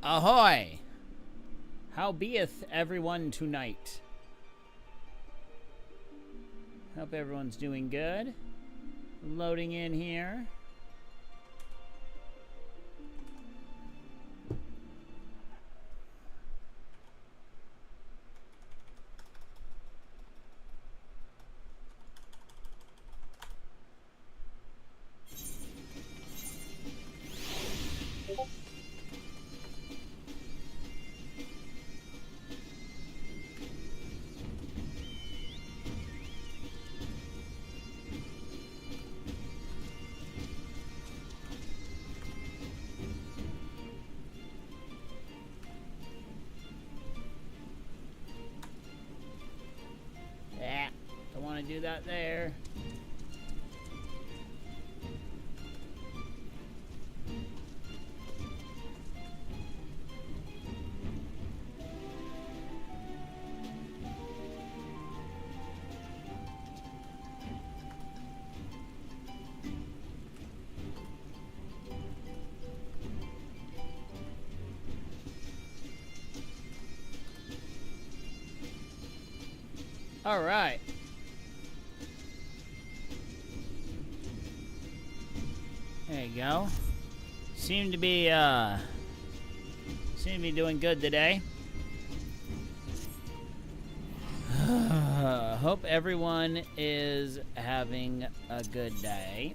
Ahoy! How beeth everyone tonight? Hope everyone's doing good. Loading in here. Do that there. All right. There you go. Seem to be doing good today. Hope everyone is having a good day.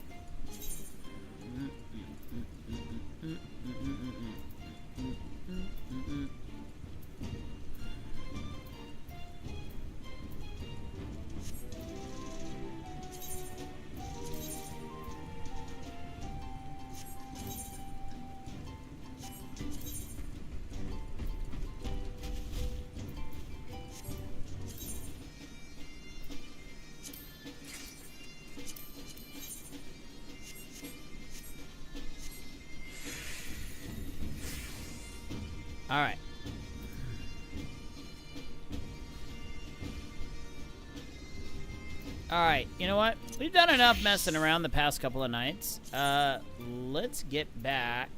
All right. All right. You know what? We've done enough messing around the past couple of nights. Let's get back.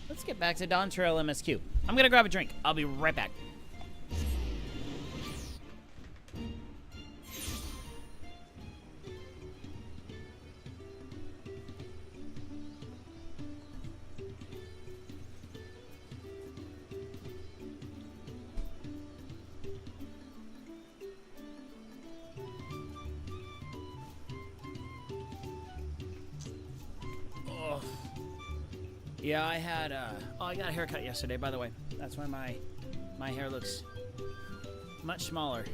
Let's get back to Dawntrail MSQ. I'm gonna grab a drink. I'll be right back. Yeah, I had I got a haircut yesterday, by the way. That's why my hair looks much smaller.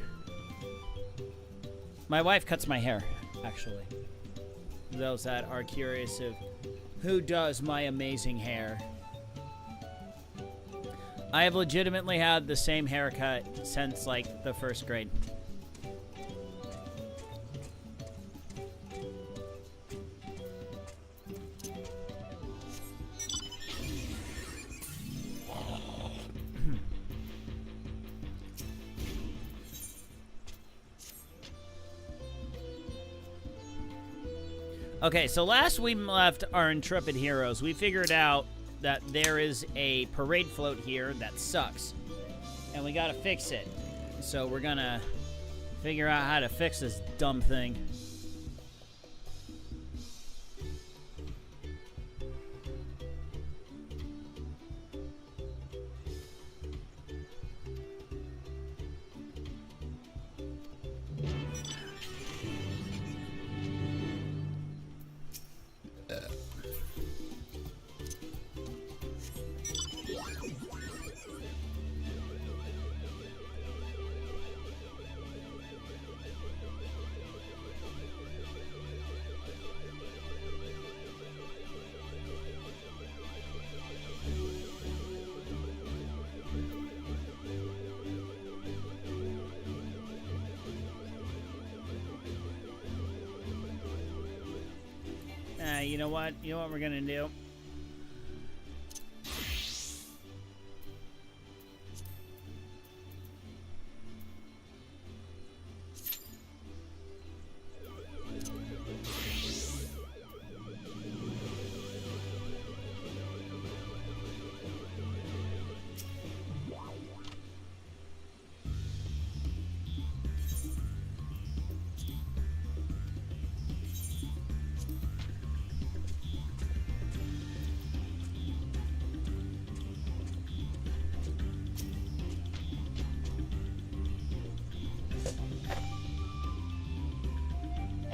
My wife cuts my hair, actually. Those that are curious of who does my amazing hair. I have legitimately had the same haircut since like the first grade. Okay, so last we left our intrepid heroes, we figured out that there is a parade float here that sucks. And we gotta fix it. So we're gonna figure out how to fix this dumb thing. You know what? You know what we're gonna do?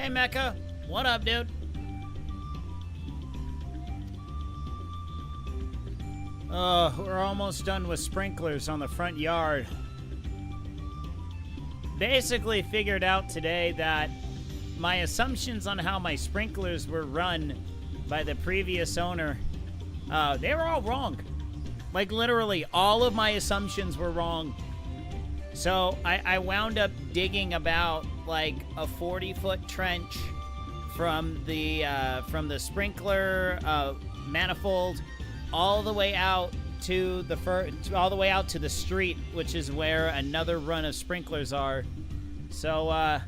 Hey, Mecca. What up, dude? Oh, we're almost done with sprinklers on the front yard. Basically figured out today that my assumptions on how my sprinklers were run by the previous owner, they were all wrong. Like, literally, all of my assumptions were wrong. So I wound up digging about like a 40-foot trench from the sprinkler manifold all the way out to the street, which is where another run of sprinklers are. So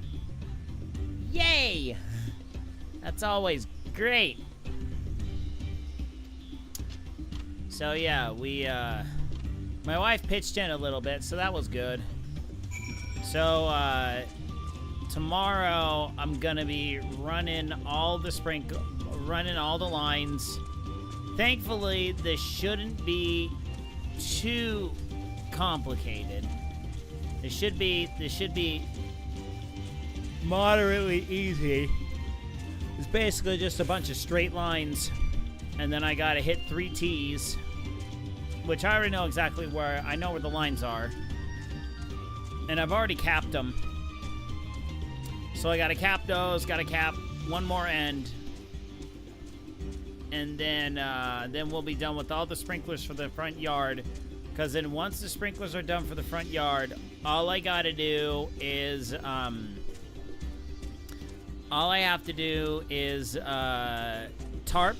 yay! That's always great. So yeah, my wife pitched in a little bit, so that was good. So, tomorrow I'm gonna be running all the lines. Thankfully, this shouldn't be too complicated. This should be moderately easy. It's basically just a bunch of straight lines, and then I gotta hit 3 T's, which I already know exactly where. I know where the lines are. And I've already capped them. So I gotta cap those, gotta cap one more end. And then we'll be done with all the sprinklers for the front yard. Because then once the sprinklers are done for the front yard, all I gotta do is, all I have to do is, tarp.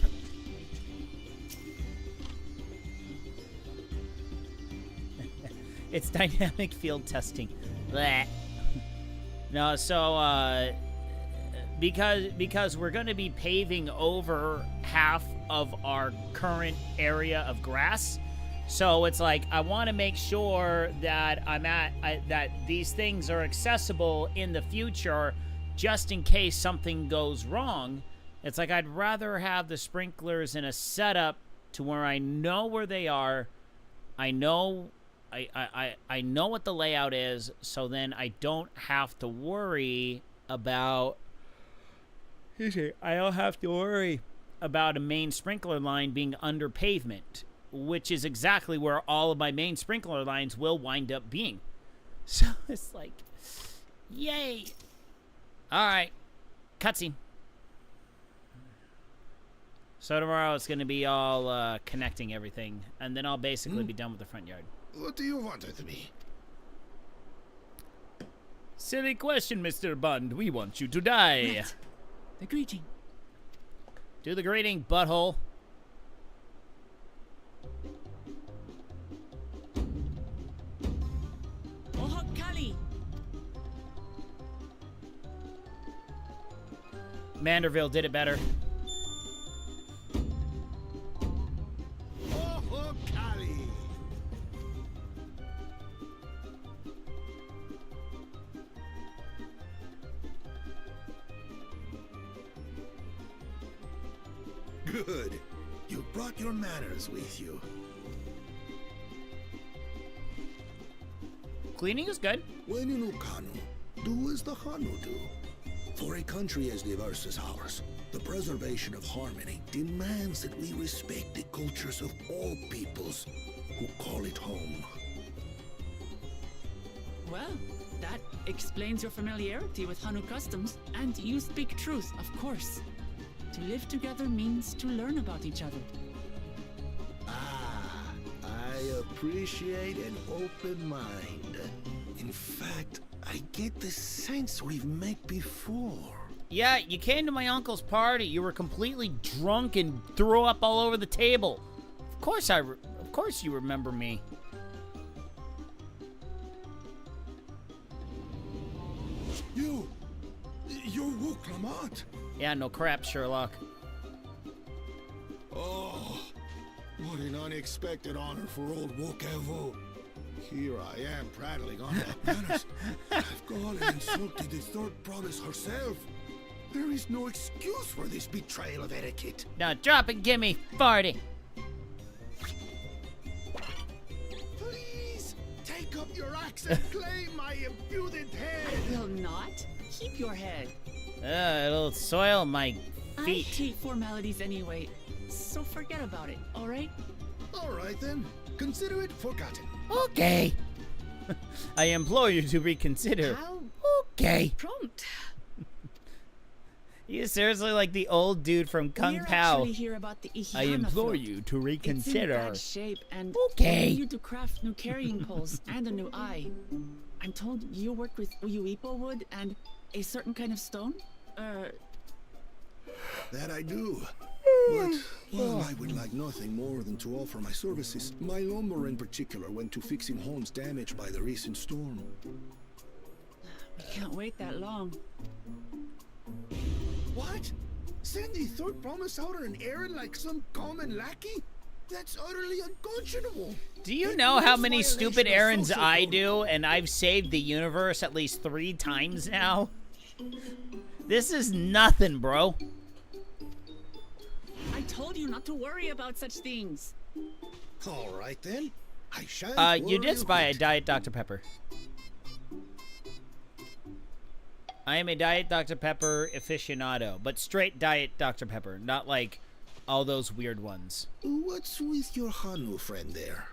It's dynamic field testing. Blech. No, so, because we're going to be paving over half of our current area of grass, so it's like, I want to make sure that that these things are accessible in the future, just in case something goes wrong. It's like, I'd rather have the sprinklers in a setup to where I know where they are, I know what the layout is, so then I don't have to worry about a main sprinkler line being under pavement, which is exactly where all of my main sprinkler lines will wind up being. So it's like, yay. All right, cutscene. So tomorrow it's going to be all connecting everything, and then I'll basically be done with the front yard. What do you want with me? Silly question, Mr. Bond. We want you to die. Matt, the greeting. Do the greeting, butthole. Oh, Kali. Manderville did it better. Oh, Kali. Good. You brought your manners with you. Cleaning is good. When in Ukanu, do as the Hanu do. For a country as diverse as ours, the preservation of harmony demands that we respect the cultures of all peoples who call it home. Well, that explains your familiarity with Hanu customs, and you speak truth, of course. To live together means to learn about each other. Ah, I appreciate an open mind. In fact, I get the sense we've met before. Yeah, you came to my uncle's party. You were completely drunk and threw up all over the table. Of course you remember me. You're Wook Lamont. Yeah, no crap, Sherlock. Oh, what an unexpected honor for old Wook Evo. Here I am prattling on about manners. I've gone and insulted the third province herself. There is no excuse for this betrayal of etiquette. Now drop and give me 40. Please, take up your axe and claim my impudent head. I will not. Keep your head. It'll soil my I feet. hate formalities anyway, so forget about it, alright? All right then. Consider it forgotten. Okay. I implore you to reconsider. How Okay. prompt. You seriously like the old dude from Kung We're Pao. actually here about the Ihana I implore float. you to It's in reconsider. bad shape, and Okay. we need to craft new carrying poles and a new eye. I'm told you worked with Uyuipo wood and a certain kind of stone? That I do. But, well, I would like nothing more than to offer my services. My lumber in particular went to fixing homes damaged by the recent storm. We can't wait that long. What? Send the third promise out on an errand like some common lackey? That's utterly unconscionable. Do you It know is how many violation stupid of errands social I code. do, and I've saved the universe at least 3 times now? This is nothing, bro. I told you not to worry about such things. All right then. I shan't You worry did buy a bit. Diet Dr. Pepper. I am a Diet Dr. Pepper aficionado, but straight Diet Dr. Pepper, not like all those weird ones. What's with your Hanu friend there?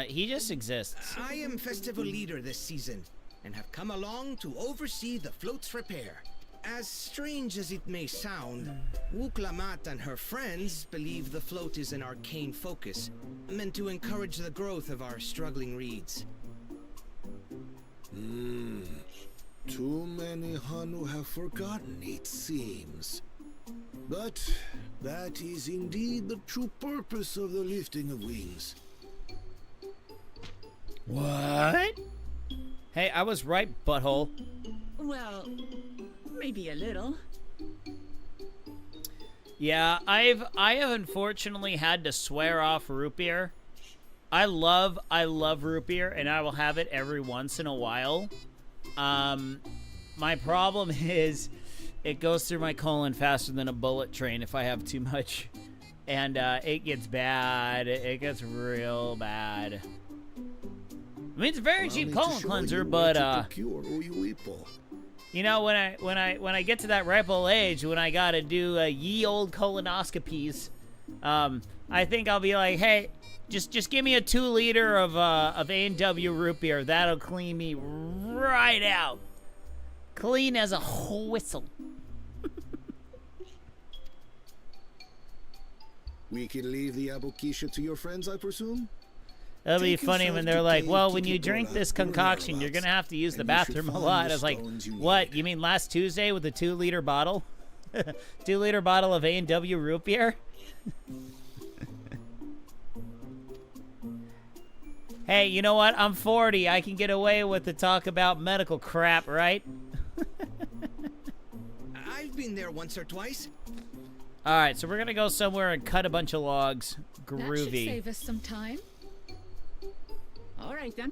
He just exists. I am festival leader this season, and have come along to oversee the float's repair. As strange as it may sound, Wuklamat and her friends believe the float is an arcane focus, meant to encourage the growth of our struggling reeds. Too many Hanu have forgotten, it seems. But that is indeed the true purpose of the lifting of wings. What? Hey, I was right, butthole. Well, maybe a little. Yeah, I have unfortunately had to swear off root beer. I love root beer, and I will have it every once in a while. My problem is it goes through my colon faster than a bullet train if I have too much, and it gets bad. It gets real bad. I mean, it's a very cheap colon cleanser, but you know, when I get to that ripe old age, when I gotta do ye old colonoscopies, I think I'll be like, hey, just give me a 2 liter of A&W root beer. That'll clean me right out, clean as a whistle. We can leave the abokisha to your friends, I presume? It'll be Take funny yourself when to they're like, Dave well, when you Kikikola. drink this We're concoction, you're thereabouts, gonna have to use the and you should bathroom a find lot. the I was like, stones you what? need. You mean last Tuesday with a 2 liter bottle? 2 liter bottle of A&W root beer? Hey, you know what? I'm 40. I can get away with the talk about medical crap, right? I've been there once or twice. All right, so we're gonna go somewhere and cut a bunch of logs. That should Groovy. save us some time. All right then.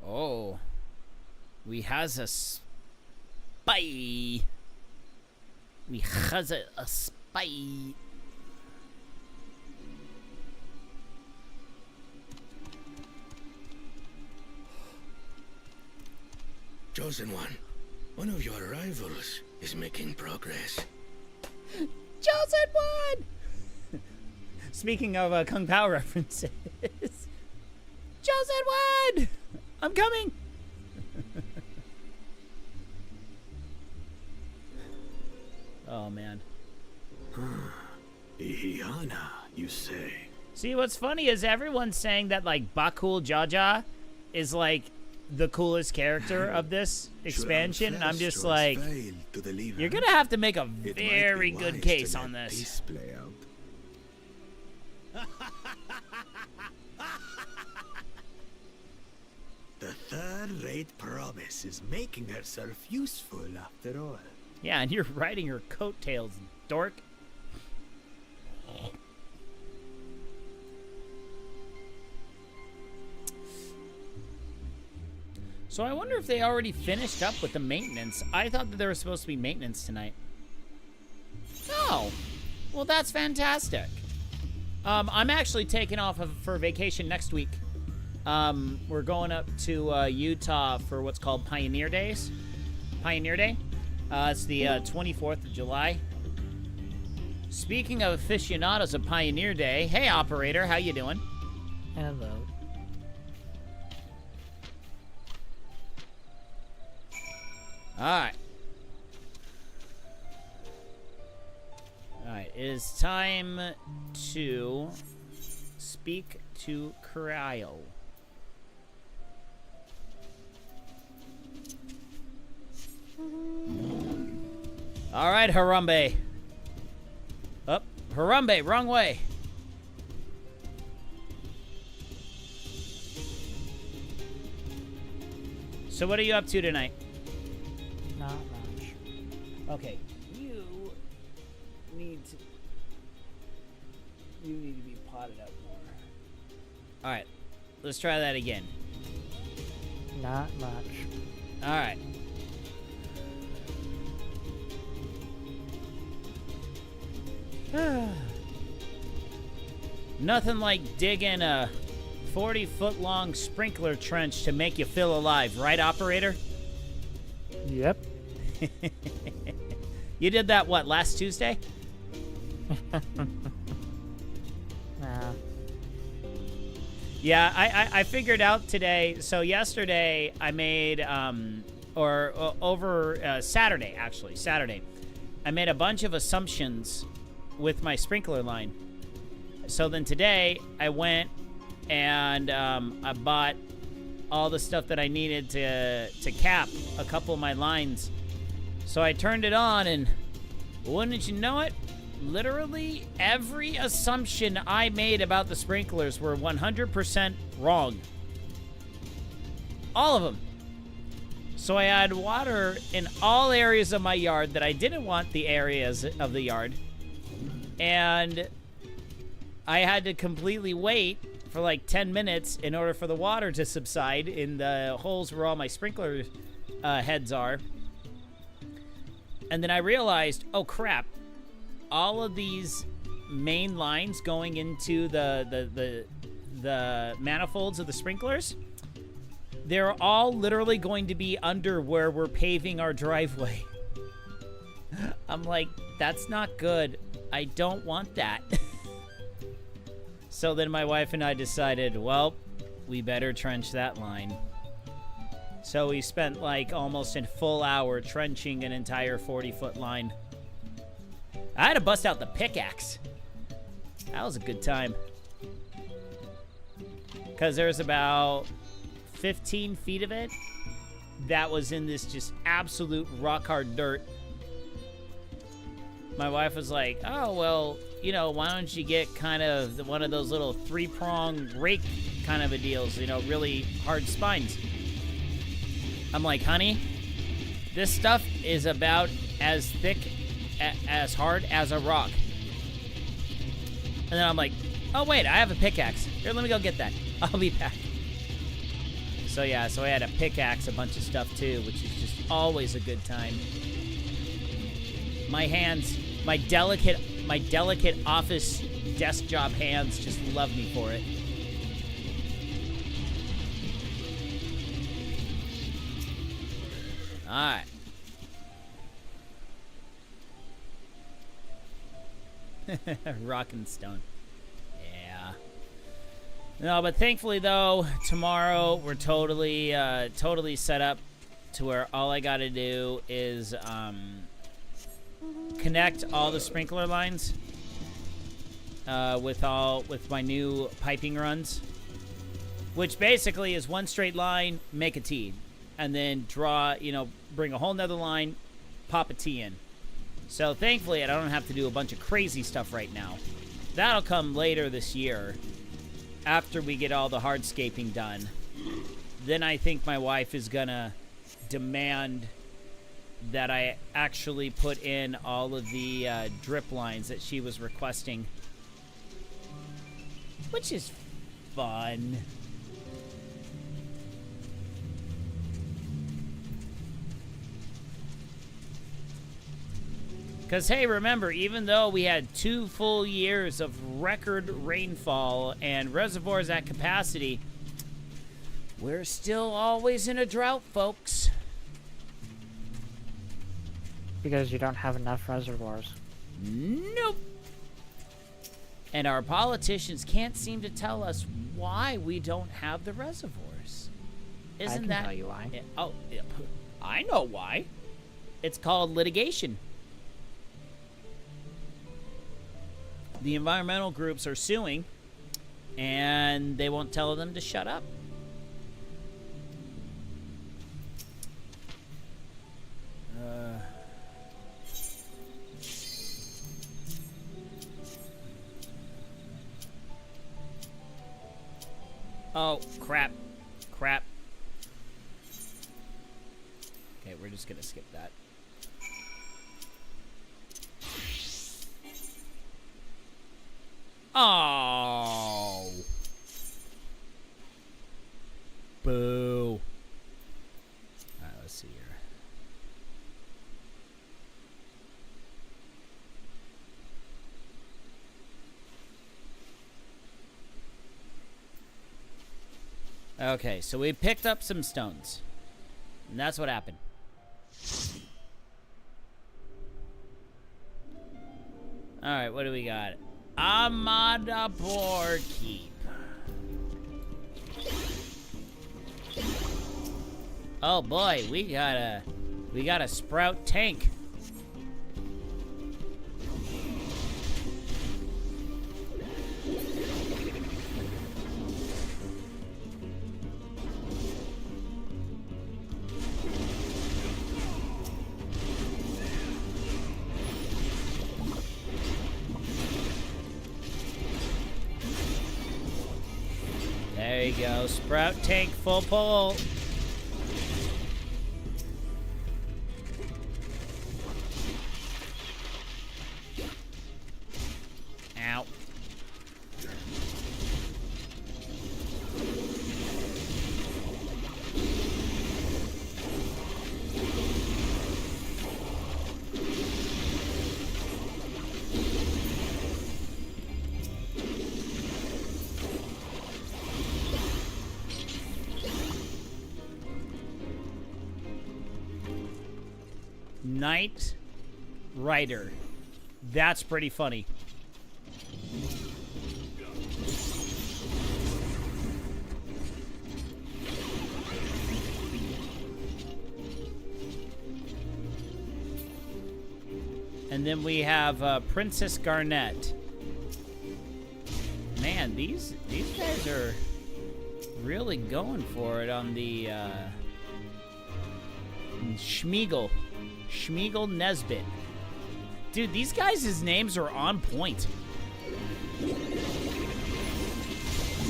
Oh, we has a spy. We has a spy. Chosen one of your rivals is making progress. Chosen one! Speaking of Kung Pao references. Chosen one! I'm coming! Oh, man. Ihana, you say? See, what's funny is everyone's saying that, like, Bakul Jaja is, like, the coolest character of this expansion, and I'm just like, you're gonna have to make a very good case on this. Play out. The third-rate promise is making herself useful after all. Yeah, and you're riding your coattails, dork. So I wonder if they already finished up with the maintenance. I thought that there was supposed to be maintenance tonight. Oh, well, that's fantastic. I'm actually taking off for vacation next week. We're going up to Utah for what's called Pioneer Days. Pioneer Day. It's the 24th of July. Speaking of aficionados of Pioneer Day, hey operator, how you doing? Hello. Alright. Alright, it is time to speak to Cryo. Alright, Harambe. Up, Harambe, wrong way. So what are you up to tonight? Not much. Okay, you need to be potted up more. All right, let's try that again. Not much. All right. Nothing like digging a 40-foot-long sprinkler trench to make you feel alive, right, operator? Yep. You did that, what, last Tuesday? Nah. Yeah, I figured out today. So yesterday I made, over Saturday, actually, Saturday, I made a bunch of assumptions with my sprinkler line. So then today I went and I bought all the stuff that I needed to cap a couple of my lines. So I turned it on, and wouldn't you know it, literally every assumption I made about the sprinklers were 100% wrong. All of them. So I had water in all areas of my yard that I didn't want the areas of the yard. And I had to completely wait for like 10 minutes in order for the water to subside in the holes where all my sprinkler heads are. And then I realized, oh crap, all of these main lines going into the manifolds of the sprinklers, they're all literally going to be under where we're paving our driveway. I'm like, that's not good. I don't want that. So then my wife and I decided, well, we better trench that line. So we spent like almost a full hour trenching an entire 40-foot line. I had to bust out the pickaxe. That was a good time. Because there was about 15 feet of it that was in this just absolute rock-hard dirt. My wife was like, oh, well, you know, why don't you get kind of one of those little three-prong rake kind of a deals, you know, really hard spines. I'm like, honey, this stuff is about as thick, as hard as a rock. And then I'm like, oh, wait, I have a pickaxe. Here, let me go get that. I'll be back. So, yeah, so I had to pickaxe a bunch of stuff, too, which is just always a good time. My hands, my delicate office desk job hands just love me for it. All right. Rock and stone. Yeah. No, but thankfully, though, tomorrow we're totally set up to where all I got to do is connect all the sprinkler lines with my new piping runs, which basically is one straight line, make a T, and then draw, you know, bring a whole nother line, pop a T in. So thankfully, I don't have to do a bunch of crazy stuff right now. That'll come later this year, after we get all the hardscaping done. Then I think my wife is gonna demand that I actually put in all of the drip lines that she was requesting, which is fun. Because, hey, remember, even though we had 2 full years of record rainfall and reservoirs at capacity, we're still always in a drought, folks. Because you don't have enough reservoirs. Nope. And our politicians can't seem to tell us why we don't have the reservoirs. Isn't I can that... tell you why. Oh, I know why. It's called litigation. The environmental groups are suing, and they won't tell them to shut up. Oh, crap. Crap. Okay, we're just gonna skip that. Oh. Boo. All right, let's see here. Okay, so we picked up some stones. And that's what happened. Alright, what do we got? Amadapur Keep. Oh boy, we got a sprout tank. There you go, sprout tank full pull. Ow. Knight Rider. That's pretty funny. And then we have Princess Garnet. Man, these guys are really going for it on the Schmeagol. Schmeagol Nesbit. Dude, these guys' names are on point.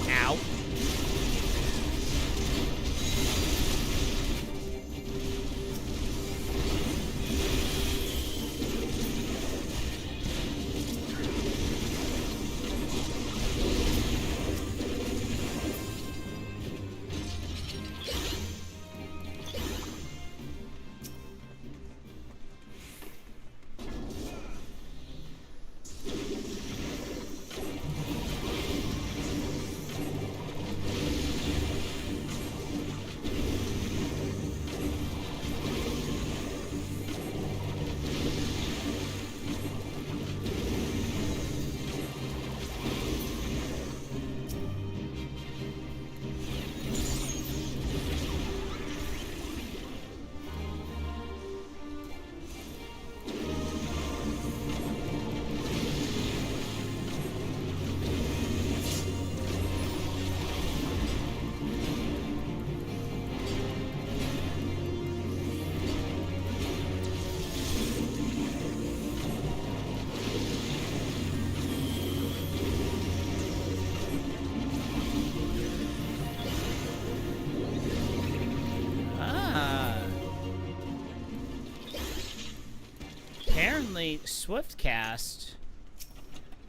Ow. Apparently, Swiftcast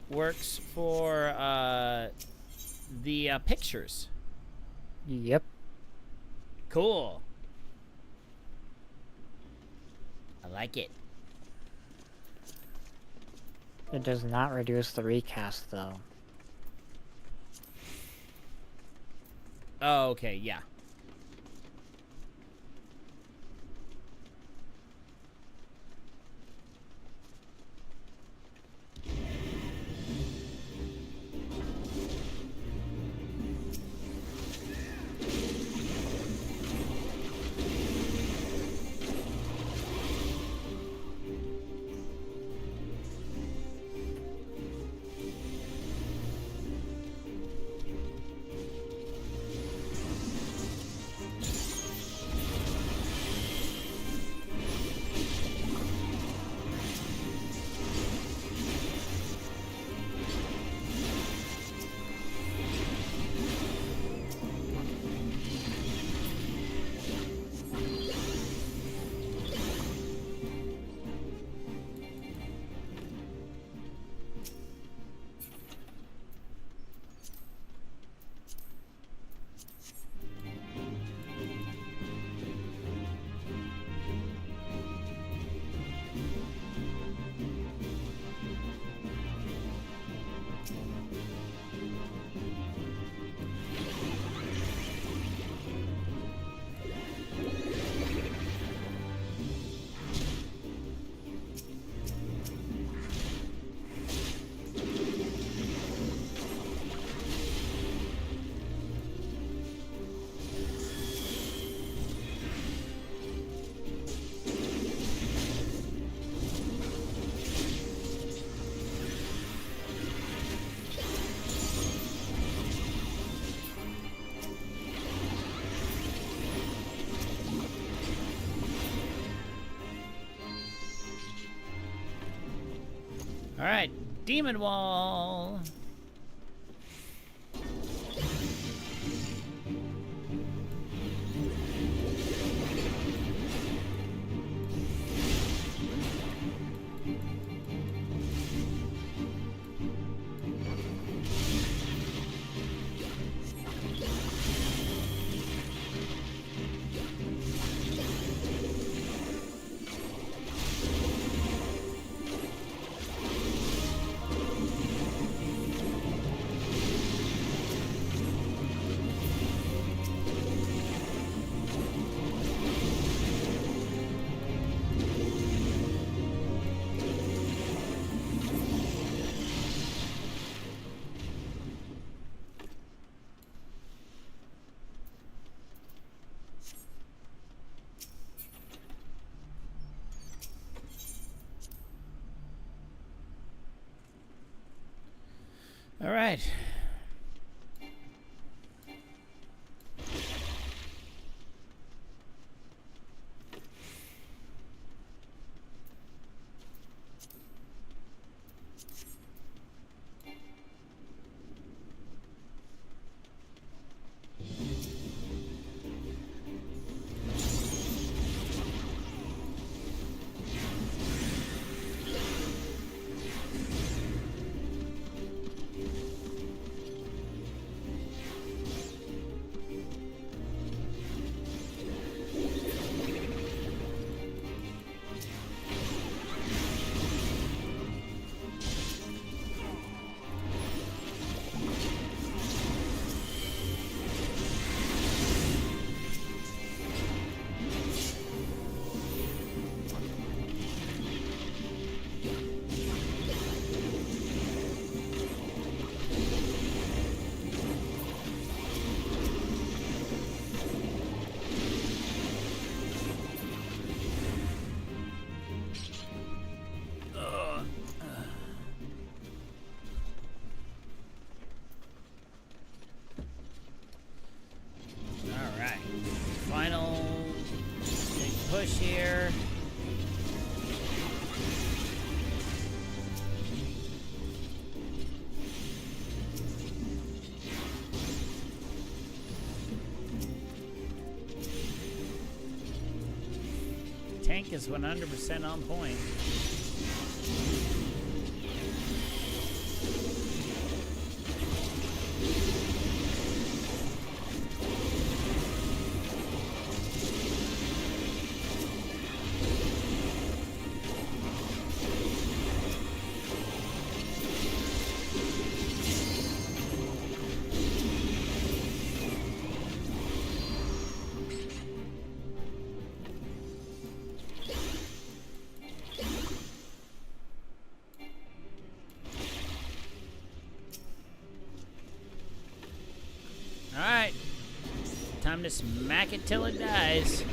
works for the pictures. Yep. Cool. I like it. It does not reduce the recast, though. Oh, okay, yeah. Alright, Demon Wall. All right. Final big push here. Tank is 100% on point. Alright. Time to smack it till it dies.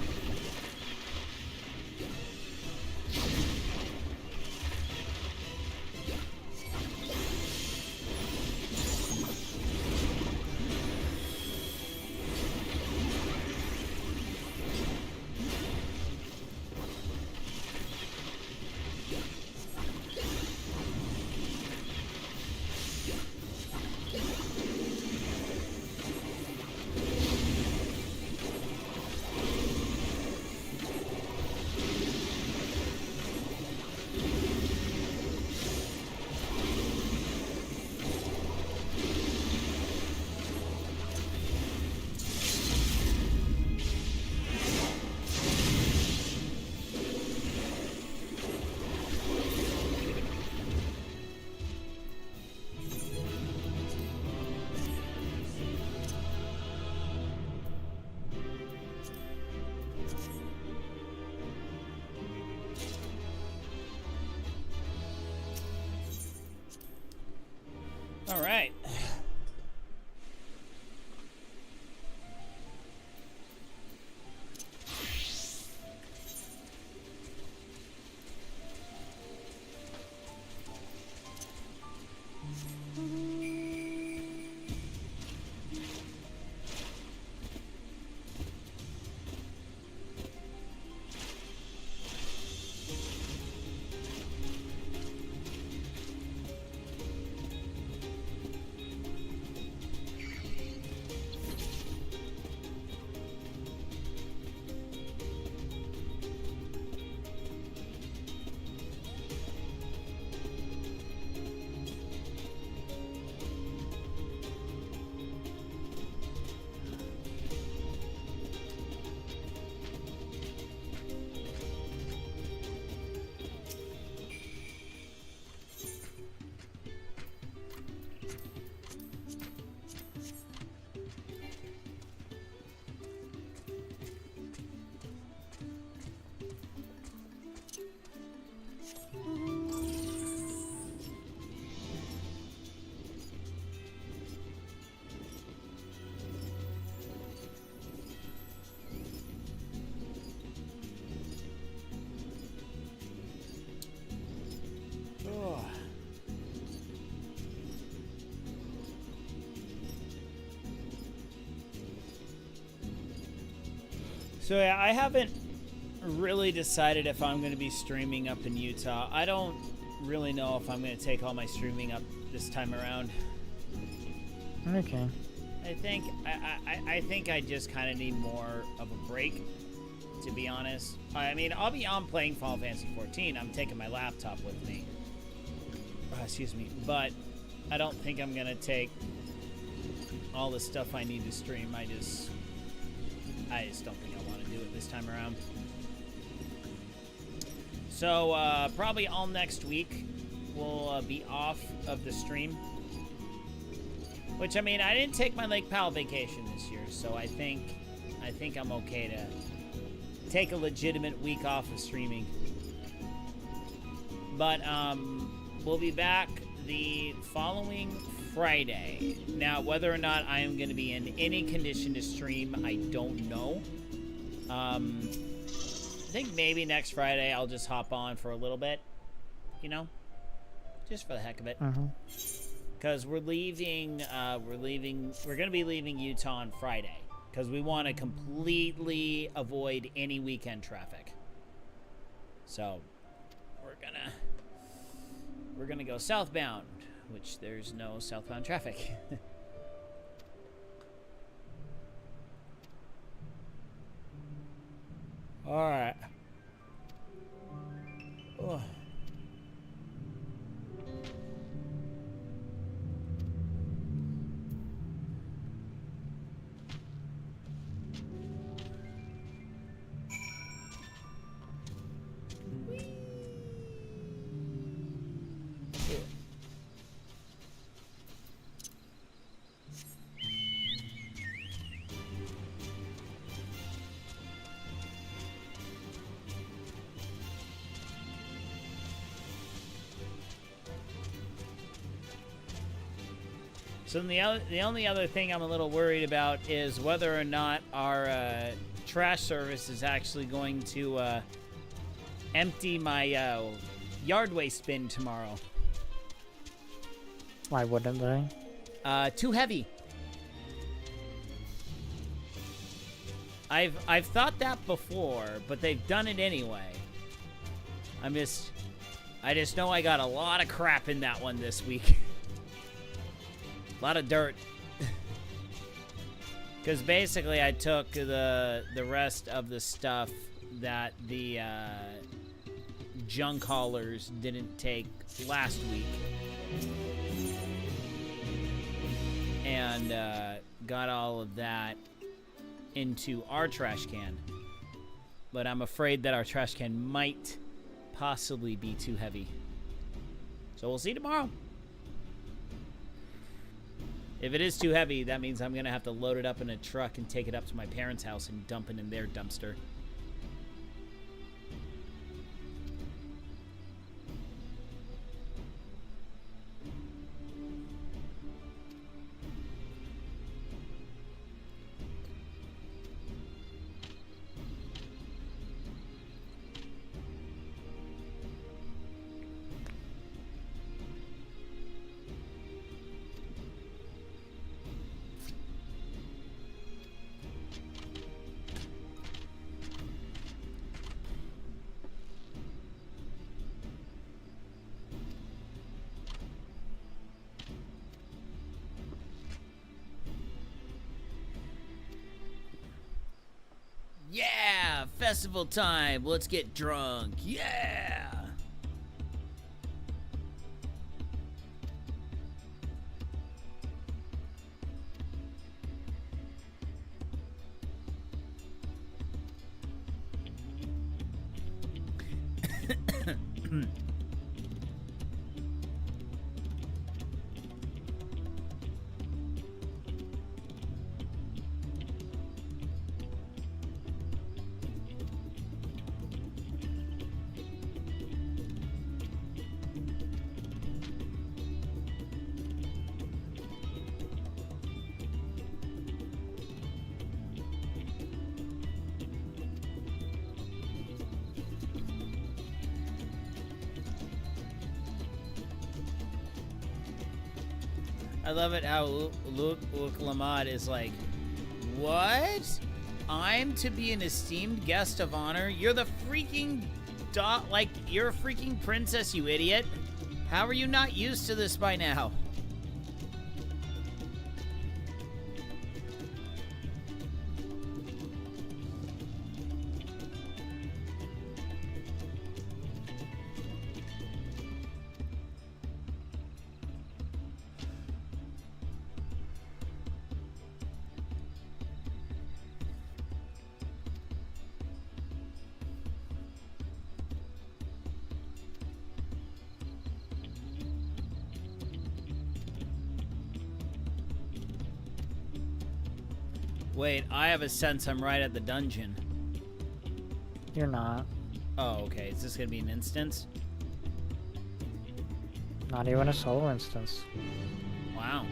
All right. So yeah, I haven't really decided if I'm going to be streaming up in Utah. I don't really know if I'm going to take all my streaming up this time around. Okay. I think I just kind of need more of a break, to be honest. I mean, I'll be on playing Final Fantasy 14. I'm taking my laptop with me. Excuse me. But I don't think I'm going to take all the stuff I need to stream. I just don't think I want to do it this time around. So, probably all next week we'll be off of the stream. Which, I mean, I didn't take my Lake Powell vacation this year, so I think I'm okay to take a legitimate week off of streaming. But, we'll be back the following Friday. Now, whether or not I am going to be in any condition to stream, I don't know. I think maybe next Friday I'll just hop on for a little bit, you know, just for the heck of it. Because we're going to be leaving Utah on Friday because we want to completely avoid any weekend traffic. So we're gonna go southbound, which there's no southbound traffic. All right. Oh. So the only other thing I'm a little worried about is whether or not our trash service is actually going to empty my yard waste bin tomorrow. Why wouldn't they? Too heavy. I've thought that before, but they've done it anyway. I just know I got a lot of crap in that one this week. A lot of dirt. Because basically I took the rest of the stuff that the junk haulers didn't take last week. And got all of that into our trash can. But I'm afraid that our trash can might possibly be too heavy. So we'll see tomorrow. If it is too heavy, that means I'm going to have to load it up in a truck and take it up to my parents' house and dump it in their dumpster. Yeah! Festival time! Let's get drunk! Yeah! I love it how Luke Lamont is like, what? I'm to be an esteemed guest of honor? You're the freaking you're a freaking princess, you idiot. How are you not used to this by now? Wait, I have a sense I'm right at the dungeon. You're not. Oh, okay. Is this gonna be an instance? Not even a solo instance. Wow.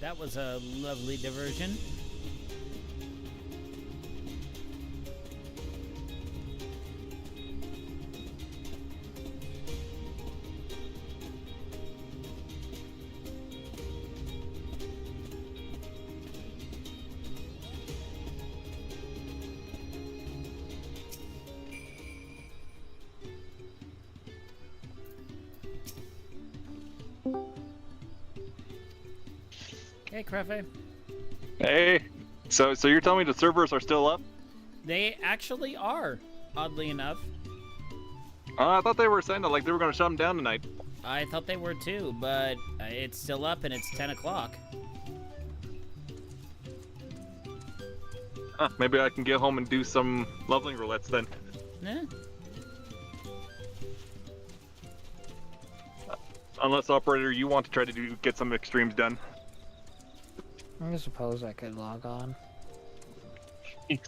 That was a lovely diversion. Hey, Crefe. Hey, so you're telling me the servers are still up? They actually are, oddly enough. I thought they were saying that like they were gonna shut them down tonight. I thought they were too, but it's still up and it's 10 o'clock. Maybe I can get home and do some leveling roulettes then. Eh. Unless, operator, you want to try to get some extremes done. I suppose I could log on. You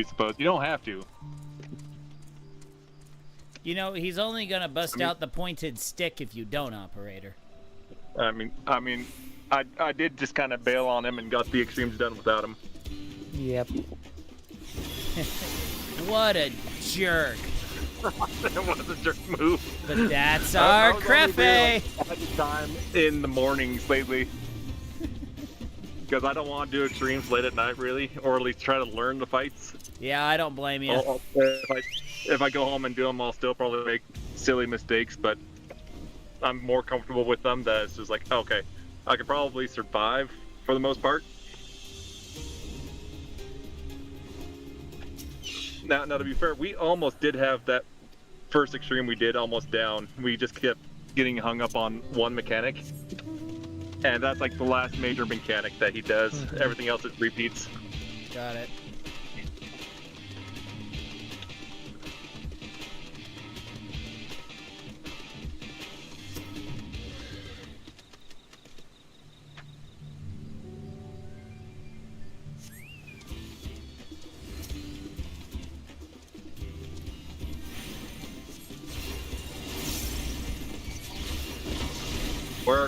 suppose. You don't have to. You know, he's only gonna bust out the pointed stick if you don't, operator. I mean, I did just kind of bail on him and got the extremes done without him. Yep. What a jerk. That was a jerk move. But that's our Crefe. Time in the mornings lately. Because I don't want to do extremes late at night, really, or at least try to learn the fights. Yeah, I don't blame you. If I go home and do them, I'll still probably make silly mistakes, but I'm more comfortable with them that it's just like, okay, I can probably survive for the most part. Now, to be fair, we almost did have that first extreme we did almost down. We just kept getting hung up on one mechanic. And that's like the last major mechanic that he does. Everything else is repeats. Got it.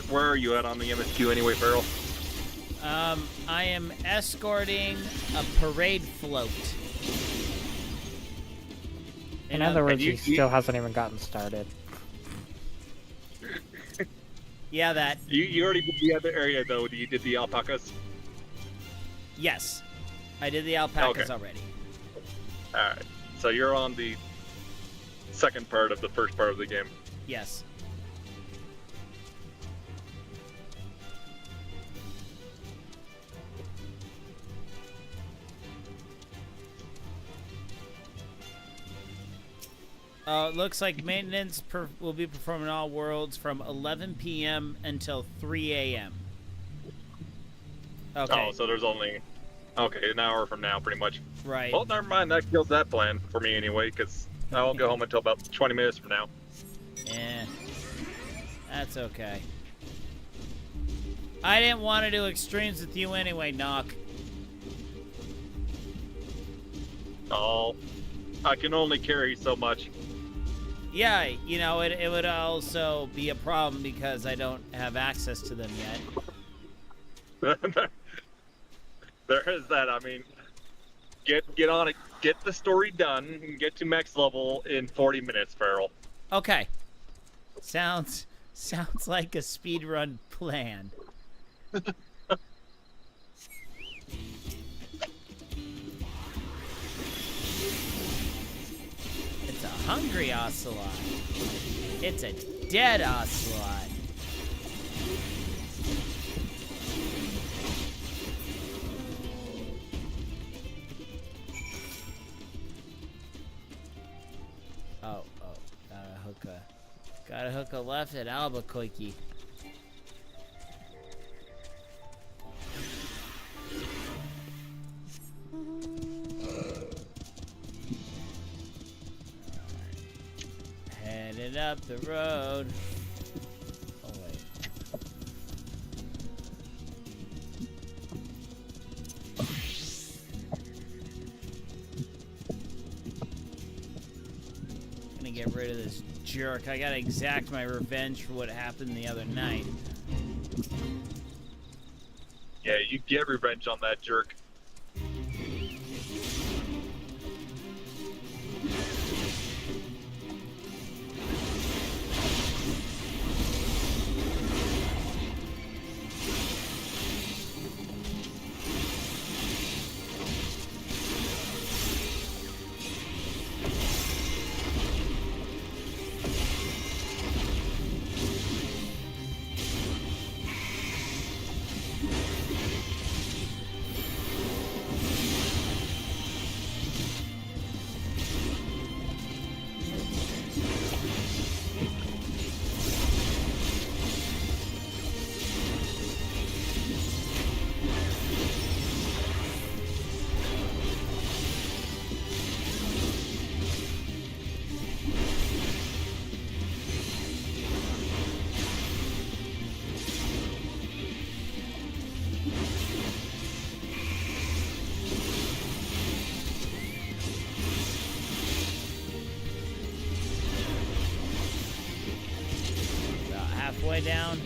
Where are you at on the MSQ anyway, Farrell? I am escorting a parade float. In other words, he still hasn't even gotten started. Yeah, that. You already did the other area though. You did the alpacas. Yes, I did the alpacas already. All right, so you're on the second part of the first part of the game. Yes. It looks like maintenance will be performed in all worlds from 11 p.m. until 3 a.m. Okay. Oh, so there's only an hour from now, pretty much. Right. Well, never mind. That kills that plan for me anyway, because I won't go home until about 20 minutes from now. Yeah, that's okay. I didn't want to do extremes with you anyway, Knock. Oh, I can only carry so much. Yeah, you know, it would also be a problem because I don't have access to them yet. There is that. I mean, get on it. Get the story done and get to max level in 40 minutes, Farrell. Okay. Sounds like a speedrun plan. It's a hungry ocelot. It's a dead ocelot. Got a hookah left at Albuquerque. Headed up the road. Oh wait. Gonna get rid of this jerk. I gotta exact my revenge for what happened the other night. Yeah, you get revenge on that jerk. About halfway down.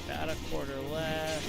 Got about a quarter left.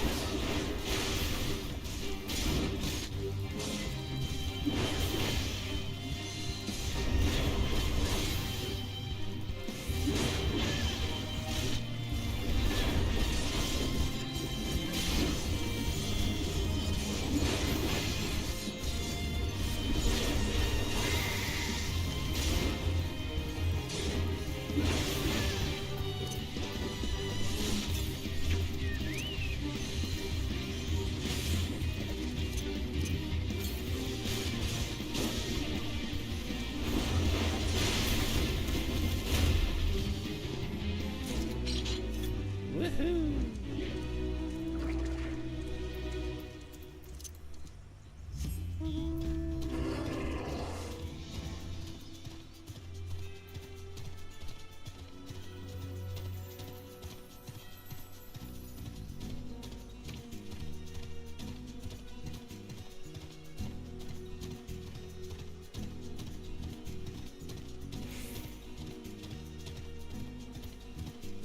Woohoo!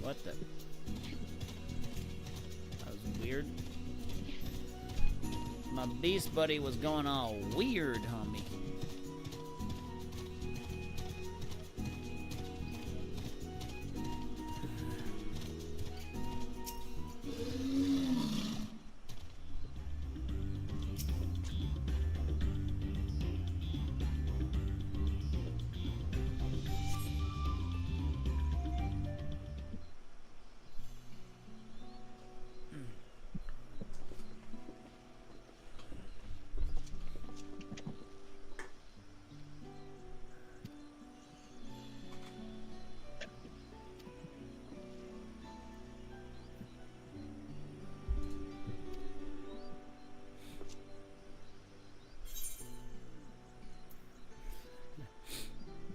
What the? That was weird. My beast buddy was going all weird on me.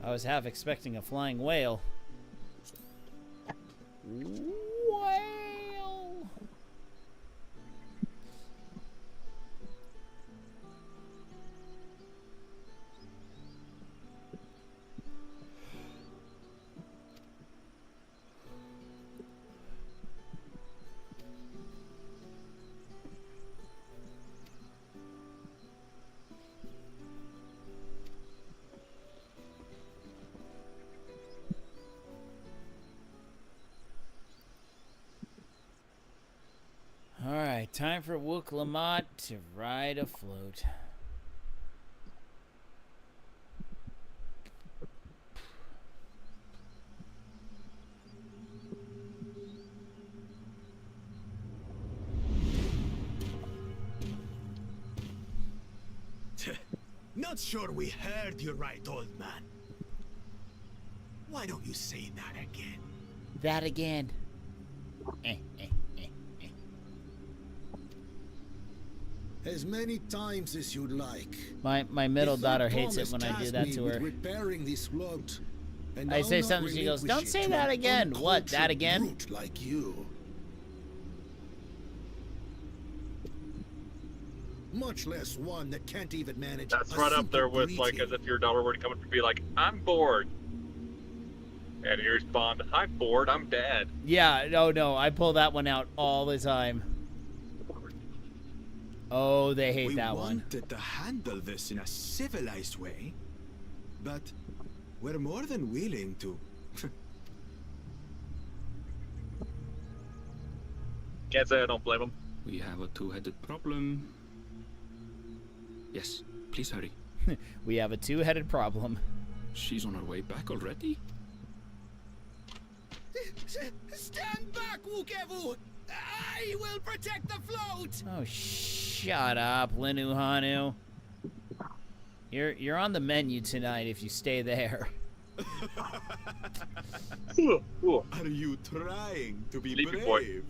I was half expecting a flying whale. Whale! Alright, time for Wook Lamont to ride a float. Not sure we heard you right, old man. Why don't you say that again? That again. As many times as you'd like. My middle The daughter third hates it promise when I do tasked that me to with her. repairing this float, and I I'll say not something, she goes, relinquish "Don't it say to that an again." What, that uncultured again? brute like you. Much less one that can't even manage. That's a right up simple there with like greeting. as if your daughter were to come up and be like, "I'm bored," and you respond, "I'm bored. I'm dad." Yeah, no, I pull that one out all the time. Oh, they hate We that one. wanted to handle this in a civilized way, but we're more than willing to. Can't say I don't blame him. We have a two-headed problem. Yes, please hurry. We have a two-headed problem. She's on her way back already? Stand back, Wukevu! I will protect the float! Oh, shut up, Linu Hanu. You're on the menu tonight if you stay there. Are you trying to be Sleepy boy. brave?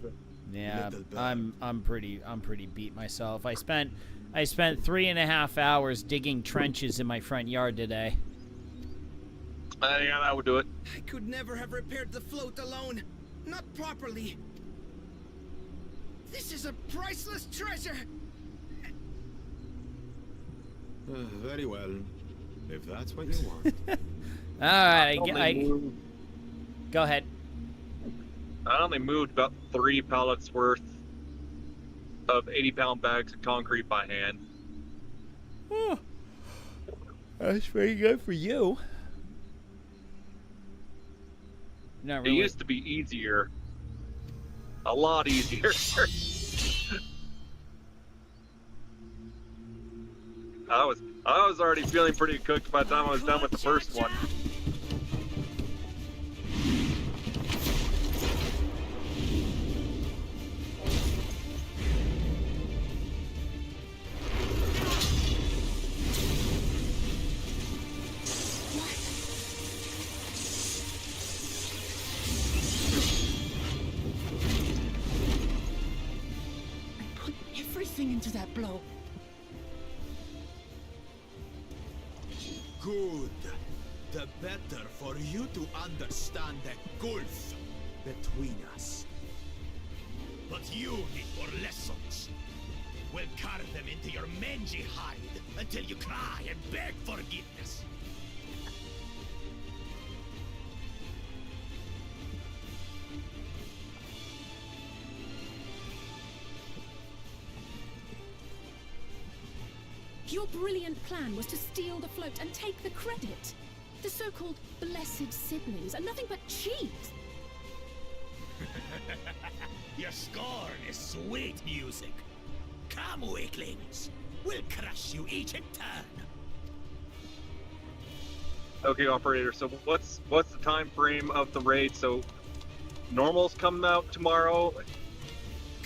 Yeah, Little bird. I'm pretty beat myself. I spent 3.5 hours digging trenches in my front yard today. Yeah, that would do it. I could never have repaired the float alone. Not properly. This is a priceless treasure. Very well. If that's what you want. All right, go ahead. I only moved about 3 pallets worth of 80-pound bags of concrete by hand. Oh, that's pretty good for you. Not It really. used to be easier. A lot easier. I was already feeling pretty cooked by the time I was done with the first one. I put everything into that blow. Good. The better for you to understand the gulf between us. But you need more lessons. We'll carve them into your mangy hide until you cry and beg forgiveness. Your brilliant plan was to steal the float and take the credit. The so-called blessed siblings are nothing but cheats. Your scorn is sweet music. Come, weaklings. We'll crush you each in turn. Okay, operator. So what's the time frame of the raid? So normals come out tomorrow,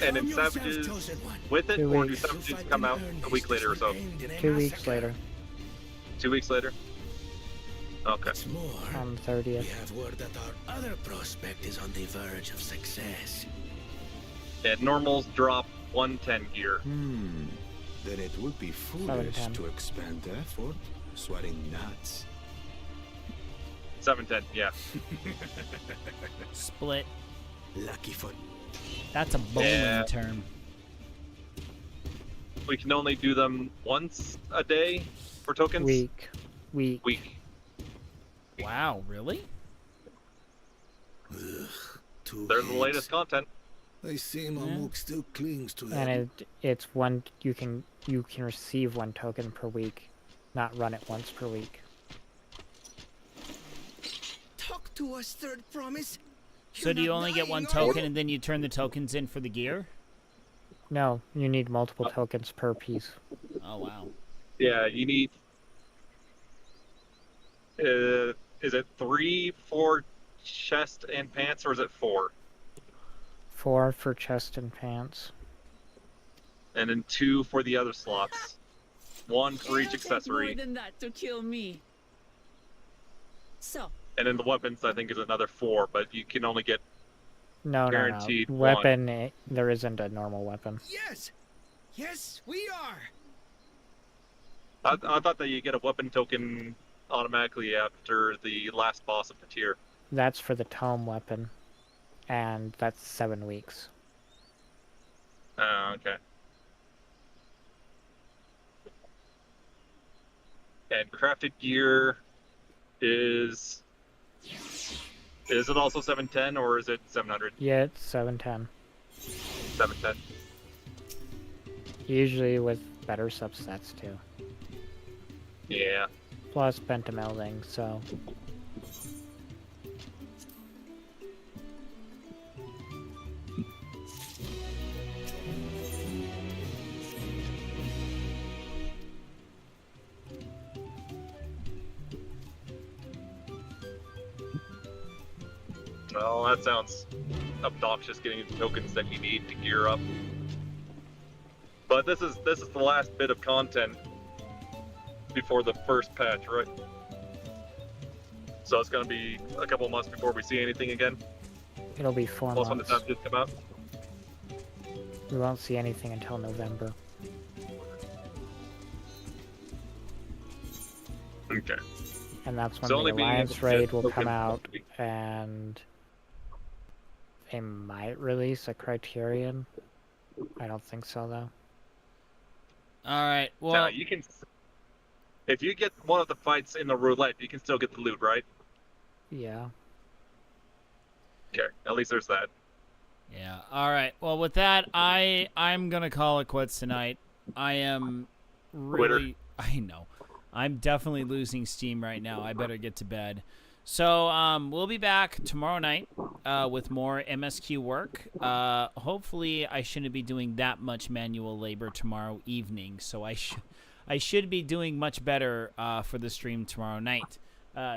and then Calm yourself, savages chosen one. with it, 2 or do weeks. savages come out a week later or so? 2 weeks later, 2 weeks later. Okay. What's more, on we 30th. have word that our other prospect is on the verge of success. And normals drop 110 gear. Then it would be foolish 710. to expend effort, sweating nuts. 710. Yeah. Split. Lucky foot. That's a bowling Yeah. term. We can only do them once a day for tokens. Week. Week. Wow, really? Two They're the heads. latest content. I see Mamuk still clings to that. And it's one you can receive 1 token per week, not run it once per week. Talk to us, third promise. So You're do you not only get dying, 1 are token you? and then you turn the tokens in for the gear? No, you need multiple tokens per piece. Oh, wow. Yeah, you need. Is it 3 for chest and pants, or is it 4? 4 for chest and pants. And then 2 for the other slots. 1 for each It'll take accessory. more than that to kill me. So, And then the weapons, I think, is another 4, but you can only get No, guaranteed no. one. Weapon, there isn't a normal weapon. Yes! Yes, we are! I thought that you get a weapon token automatically after the last boss of the tier. That's for the tome weapon, and that's 7 weeks. Oh, okay. And crafted gear is it also 710 or is it 700? Yeah, it's 710. 710. Usually with better subsets too. Yeah. Plus pentamelding, so... Well, that sounds obnoxious, getting the tokens that you need to gear up. But this is the last bit of content before the first patch, right? So it's gonna be a couple months before we see anything again. It'll be 4 Plus when the months. time just come out. We won't see anything until November. Okay. And that's when So only the being able Alliance to raid get will come tokens out, once a week. and they might release a Criterion. I don't think so, though. All right. Well, Now you can, if you get one of the fights in the roulette, you can still get the loot, right? Yeah. Okay, at least there's that. yeah. All right. Well, with that, I'm gonna call it quits tonight. I am really. I know. I'm definitely losing steam right now. I better get to bed. So we'll be back tomorrow night with more MSQ work. Hopefully, I shouldn't be doing that much manual labor tomorrow evening. So I should be doing much better for the stream tomorrow night.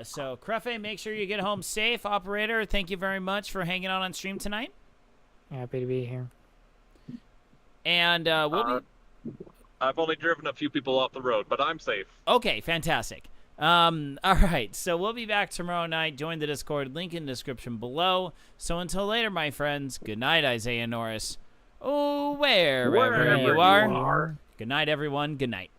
So Crefe, make sure you get home safe. Operator, thank you very much for hanging out on stream tonight. Happy to be here. And we'll be. I've only driven a few people off the road, but I'm safe. Okay, fantastic. All right, so we'll be back tomorrow night. Join the Discord, link in the description below. So until later, my friends, good night, Isaiah Norris. Oh, wherever you are. Good night, everyone. Good night.